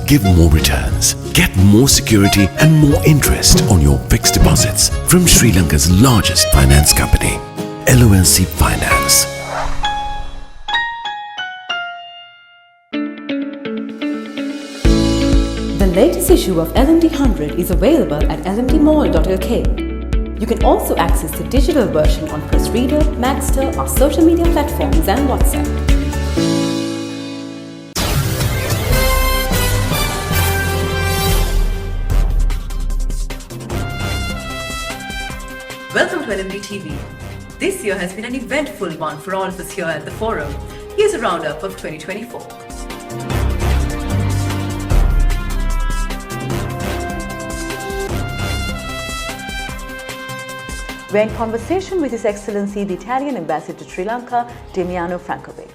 give more returns. Get more security and more interest on your fixed deposits from Sri Lanka's largest finance company, LMDtv Finance. The latest issue of LMD100 is available at lmdmall.lk. You can also access the digital version on Press Reader, Maxter, our social media platforms and WhatsApp. Welcome to LMDtv. This year has been an eventful one for all of us here at the Forum. Here's a roundup of 2024. We're in conversation with His Excellency the Italian Ambassador to Sri Lanka, Damiano Francobe.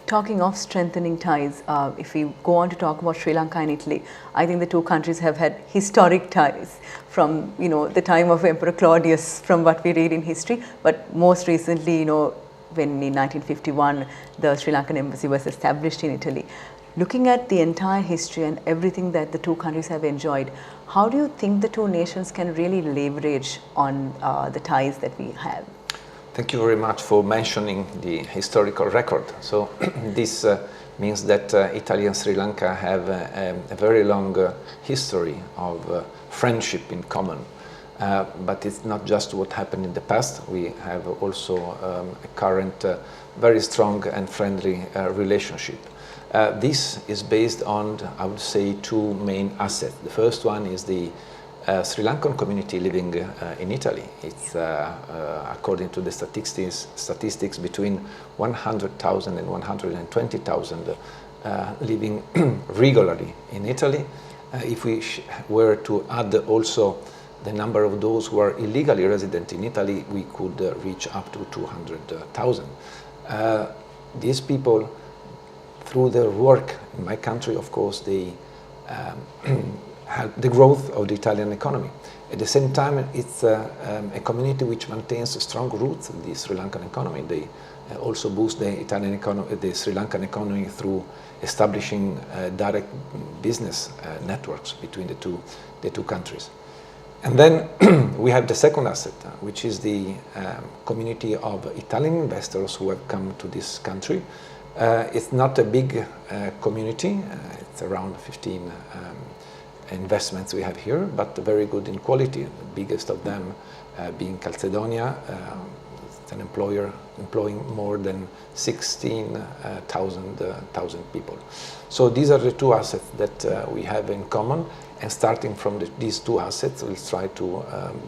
Talking of strengthening ties, if we go on to talk about Sri Lanka and Italy, I think the two countries have had historic ties from the time of Emperor Claudius, from what we read in history, but most recently, when in 1951 the Sri Lankan embassy was established in Italy. Looking at the entire history and everything that the two countries have enjoyed, how do you think the two nations can really leverage on the ties that we have? Thank you very much for mentioning the historical record. So this means that Italy and Sri Lanka have a very long history of friendship in common. But it's not just what happened in the past. We have also a current very strong and friendly relationship. This is based on, I would say, two main assets. The first one is the Sri Lankan community living in Italy. It's, according to the statistics between 100,000 and 120,000 living regularly in Italy. If we were to add also the number of those who are illegally resident in Italy, we could reach up to 200,000. These people, through their work in my country, of course, they help the growth of the Italian economy. At the same time, it's a community which maintains strong roots in the Sri Lankan economy. They also boost the Italian economy, the Sri Lankan economy, through establishing direct business networks between the two countries. And then we have the second asset, which is the community of Italian investors who have come to this country. It's not a big community, it's around 15 investments we have here, but very good in quality. The biggest of them being Calcedonia, it's an employer employing more than 16,000 people. So these are the two assets that we have in common, and starting from these two assets, we'll try to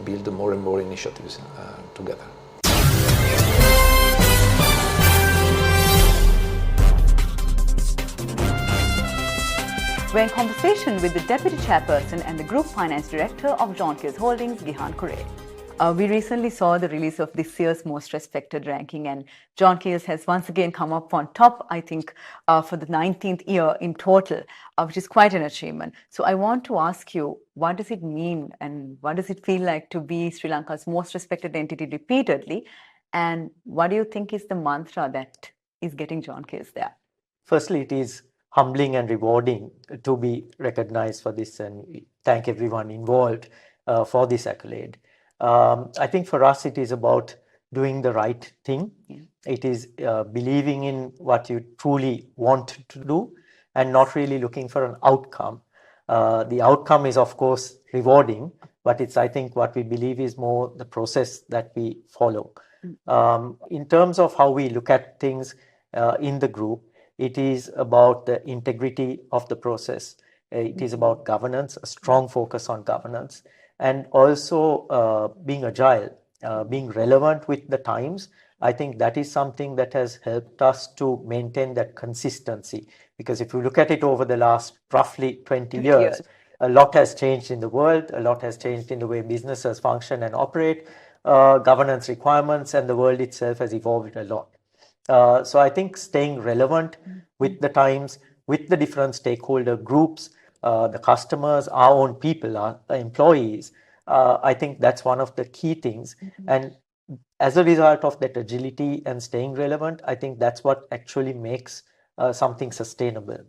build more and more initiatives together. We're in conversation with the Deputy Chairperson and the Group Finance Director of John Keells Holdings, Gihan Kure. We recently saw the release of this year's most respected ranking, and John Keells has once again come up on top, I think, for the 19th year in total, which is quite an achievement. So I want to ask you, what does it mean and what does it feel like to be Sri Lanka's most respected entity repeatedly? And what do you think is the mantra that is getting John Keells there? Firstly, it is humbling and rewarding to be recognized for this, and thank everyone involved for this accolade. I think for us it is about doing the right thing. Yeah. It is believing in what you truly want to do and not really looking for an outcome. The outcome is of course rewarding, but it's, I think, what we believe is more the process that we follow. In terms of how we look at things in the group, it is about the integrity of the process. It is about governance, a strong focus on governance, and also being agile, being relevant with the times. I think that is something that has helped us to maintain that consistency. Because if you look at it over the last roughly 20 years, a lot has changed in the world, a lot has changed in the way businesses function and operate, governance requirements, and the world itself has evolved a lot. So I think staying relevant with the times, with the different stakeholder groups, the customers, our own people, our employees, I think that's one of the key things. And as a result of that agility and staying relevant, I think that's what actually makes something sustainable.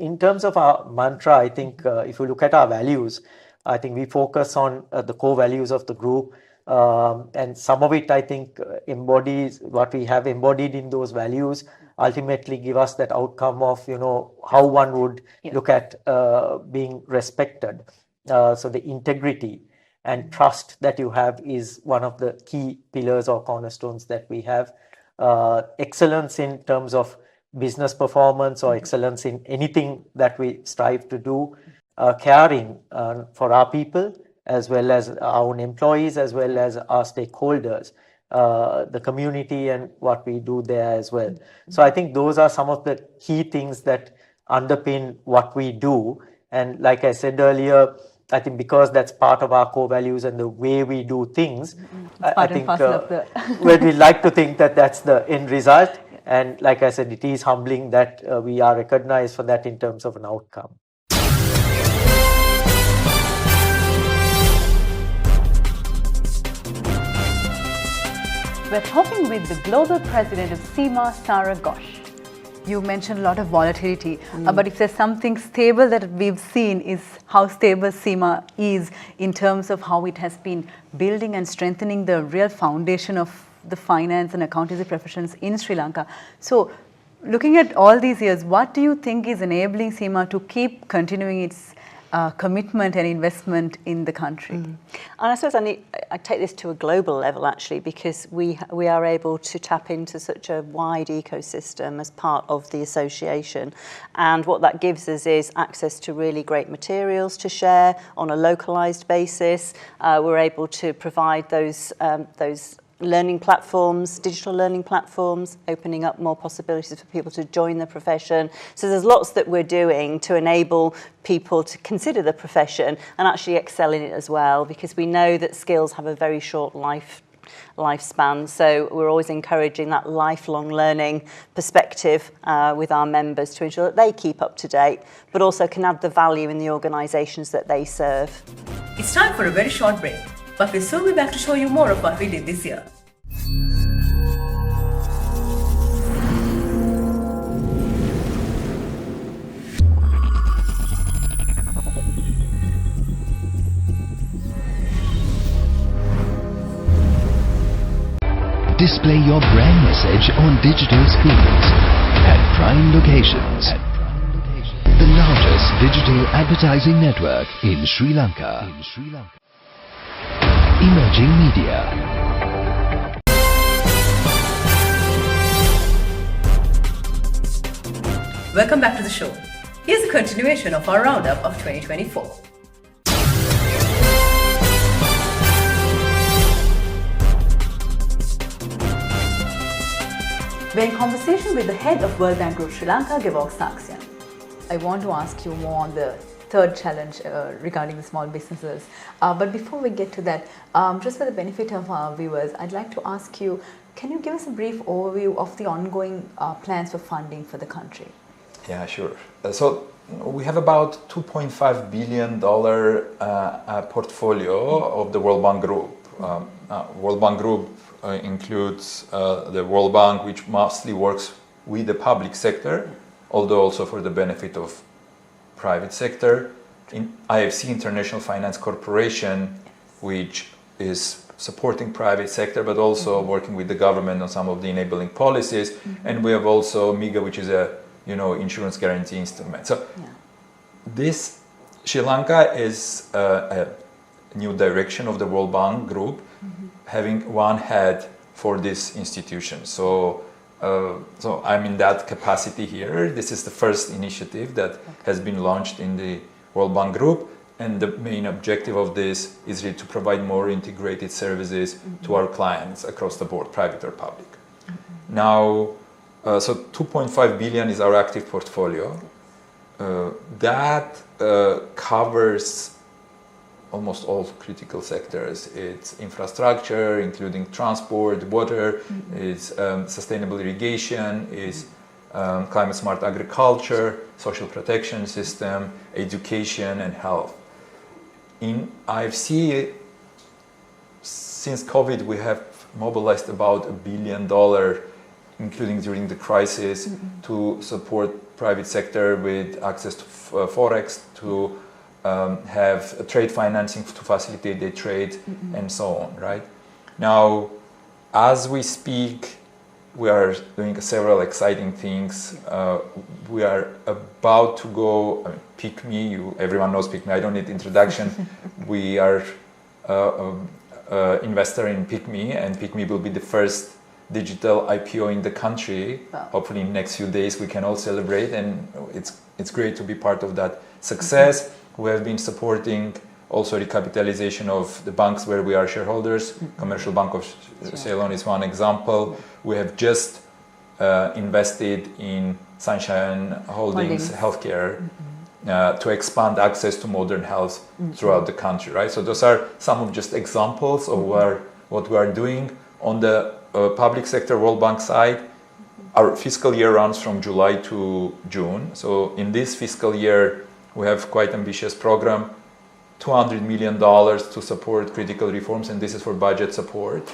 In terms of our mantra, I think if you look at our values, I think we focus on the core values of the group, and some of it I think embodies what we have embodied in those values. Ultimately, give us that outcome of how one would look at being respected. So the integrity and trust that you have is one of the key pillars or cornerstones that we have. Excellence in terms of business performance or excellence in anything that we strive to do. Caring for our people as well as our own employees as well as our stakeholders, the community and what we do there as well. So I think those are some of the key things that underpin what we do. And like I said earlier, I think because that's part of our core values and the way we do things, I think where we like to think that that's the end result. And like I said, it is humbling that we are recognized for that in terms of an outcome. We're talking with the global president of SEMA, Sarah Ghosh. You mentioned a lot of volatility, but if there's something stable that we've seen is how stable SEMA is in terms of how it has been building and strengthening the real foundation of the finance and accountancy professions in Sri Lanka. So looking at all these years, what do you think is enabling SEMA to keep continuing its commitment and investment in the country? And I suppose I take this to a global level actually, because we are able to tap into such a wide ecosystem as part of the association, and what that gives us is access to really great materials to share on a localized basis. We're able to provide those learning platforms, digital learning platforms, opening up more possibilities for people to join the profession. So there's lots that we're doing to enable people to consider the profession and actually excel in it as well, because we know that skills have a very short lifespan. So we're always encouraging that lifelong learning perspective with our members to ensure that they keep up to date, but also can add the value in the organisations that they serve. It's time for a very short break, but we'll soon be back to show you more of what we did this year. Display your brand message on digital screens at prime locations. The largest digital advertising network in Sri Lanka. Emerging Media. Welcome back to the show. Here's a continuation of our roundup of 2024. We're in conversation with the head of World Bank Group Sri Lanka, Gevok Saxian. I want to ask you more on the third challenge regarding the small businesses. But before we get to that, just for the benefit of our viewers, I'd like to ask you, can you give us a brief overview of the ongoing plans for funding for the country? Yeah, sure. So we have about $2.5 billion portfolio of the World Bank Group. World Bank Group includes the World Bank, which mostly works with the public sector, although also for the benefit of private sector. In IFC, International Finance Corporation, which is supporting private sector, but also working with the government on some of the enabling policies. And we have also MIGA, which is a insurance guarantee instrument. So this Sri Lanka is a new direction of the World Bank Group, having one head for this institution. So I'm in that capacity here. This is the first initiative that has been launched in the World Bank Group, and the main objective of this is really to provide more integrated services to our clients across the board, private or public. Now, so 2.5 billion is our active portfolio. That covers almost all critical sectors. It's infrastructure, including transport, water, it's sustainable irrigation, it's climate smart agriculture, social protection system, education and health. In IFC, since COVID, we have mobilized about $1 billion including during the crisis, to support private sector with access to forex, to have trade financing to facilitate their trade, and so on, right? Now, as we speak, we are doing several exciting things. We are about to go, Pick Me, everyone knows Pick Me, I don't need introduction. We are investor in Pick Me, and Pick Me will be the first digital IPO in the country. Wow. Hopefully in the next few days we can all celebrate, and it's great to be part of that success. We have been supporting also recapitalization of the banks where we are shareholders. Commercial Bank of Ceylon is one example. We have just invested in Sunshine Holdings Healthcare to expand access to modern health throughout the country, right? So those are some of just examples of what we are doing. On the public sector World Bank side, our fiscal year runs from July to June. So in this fiscal year, we have quite ambitious program, $200 million to support critical reforms, and this is for budget support.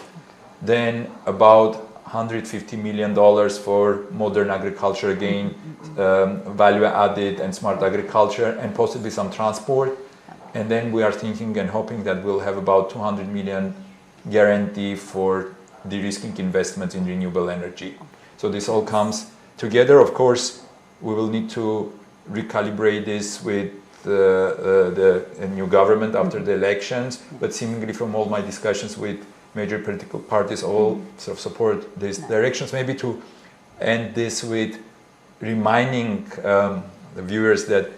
Then about $150 million for modern agriculture, again, value added and smart agriculture, and possibly some transport. And then we are thinking and hoping that we'll have about 200 million guarantee for de-risking investments in renewable energy. So this all comes together. Of course, we will need to recalibrate this with the new government after the elections, but seemingly from all my discussions with major political parties, all sort of support these directions. Maybe to end this with reminding the viewers that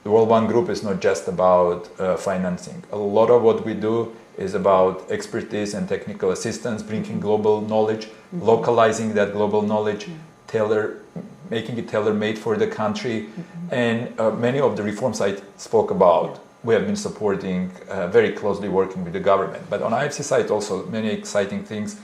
the World Bank Group is not just about financing. A lot of what we do is about expertise and technical assistance, bringing global knowledge, localizing that global knowledge, making it tailor-made for the country. And many of the reforms I spoke about, we have been supporting, very closely working with the government. But on IFC side also, many exciting things.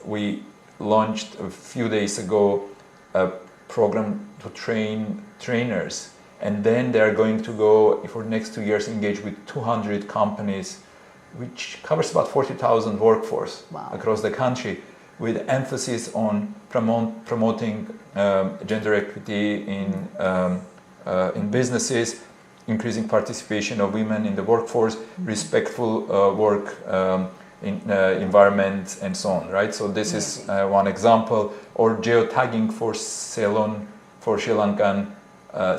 We launched a few days ago a program to train trainers, and then they are going to go, for the next 2 years, engage with 200 companies, which covers about 40,000 workforce across the country, with emphasis on promoting gender equity in businesses, increasing participation of women in the workforce, respectful work environment, and so on, right? So this is one example. Or geotagging for Ceylon, for Sri Lankan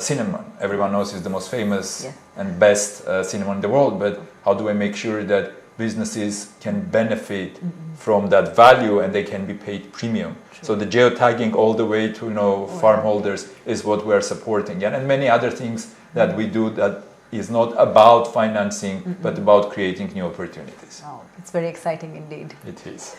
cinnamon. Everyone knows it's the most famous and best cinnamon in the world, but how do I make sure that businesses can benefit from that value and they can be paid premium? So the geotagging all the way to farm holders is what we are supporting, and many other things that we do that is not about financing but about creating new opportunities. Wow, it's very exciting indeed. It is.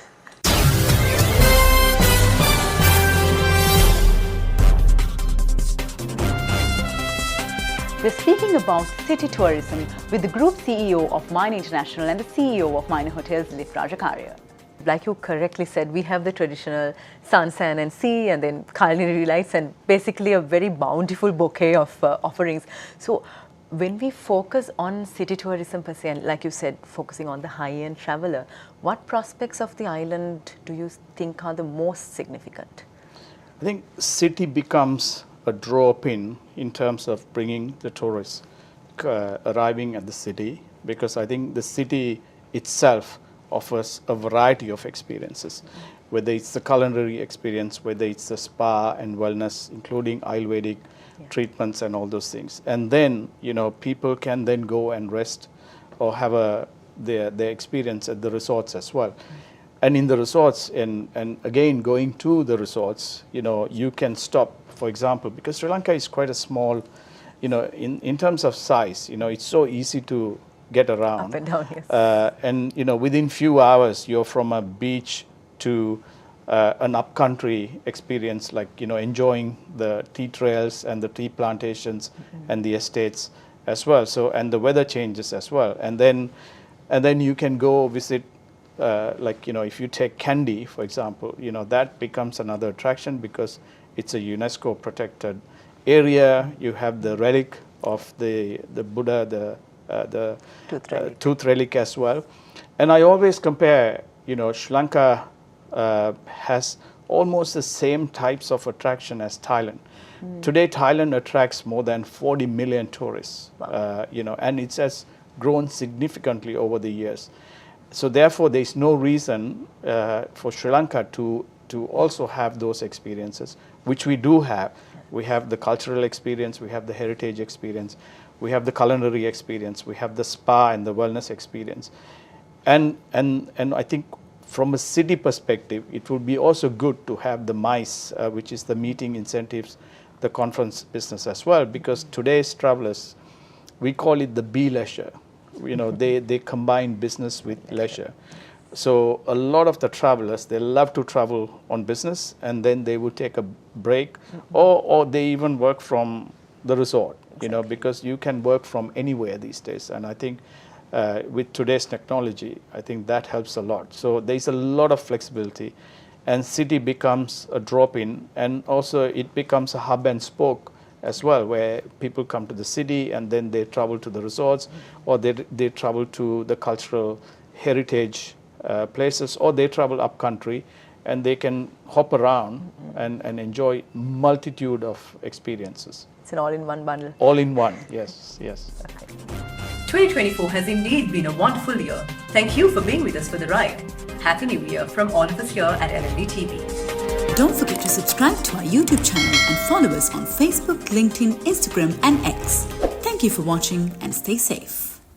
We're speaking about city tourism with the Group CEO of Mine International and the CEO of Mine Hotels, Lif Rajakaria. Like you correctly said, we have the traditional sun, sand and sea, and then culinary lights, and basically a very bountiful bouquet of offerings. So when we focus on city tourism per se, and like you said, focusing on the high-end traveler, what prospects of the island do you think are the most significant? I think city becomes a draw-pin in terms of bringing the tourists arriving at the city, because I think the city itself offers a variety of experiences, whether it's the culinary experience, whether it's the spa and wellness, including Ayurvedic treatments and all those things. And then, people can then go and rest or have their experience at the resorts as well. And in the resorts, and again, going to the resorts, you can stop, for example, because Sri Lanka is quite a small, in terms of size, it's so easy to get around. Up and down, yes. And within few hours, you're from a beach to an upcountry experience, like enjoying the tea trails and the tea plantations and the estates as well. So, and the weather changes as well. And then you can go visit, if you take Kandy, for example, that becomes another attraction because it's a UNESCO protected area. You have the relic of the Buddha, the tooth relic as well. And I always compare, Sri Lanka has almost the same types of attraction as Thailand. Today, Thailand attracts more than 40 million tourists, and it has grown significantly over the years. So therefore, there is no reason for Sri Lanka to also have those experiences, which we do have. We have the cultural experience, we have the heritage experience, we have the culinary experience, we have the spa and the wellness experience. And I think from a city perspective, it would be also good to have the MICE, which is the meeting incentives, the conference business as well, because today's travelers, we call it the B leisure. They combine business with leisure. So a lot of the travelers, they love to travel on business, and then they will take a break, or they even work from the resort, because you can work from anywhere these days. And I think with today's technology, I think that helps a lot. So there's a lot of flexibility, and city becomes a drop-in, and also it becomes a hub and spoke as well, where people come to the city and then they travel to the resorts, or they travel to the cultural heritage places, or they travel up country, and they can hop around and enjoy multitude of experiences. It's an all-in-one bundle. All in one, yes. 2024 has indeed been a wonderful year. Thank you for being with us for the ride. Happy New Year from all of us here at LMDtv. Don't forget to subscribe to our YouTube channel and follow us on Facebook, LinkedIn, Instagram and X. Thank you for watching and stay safe.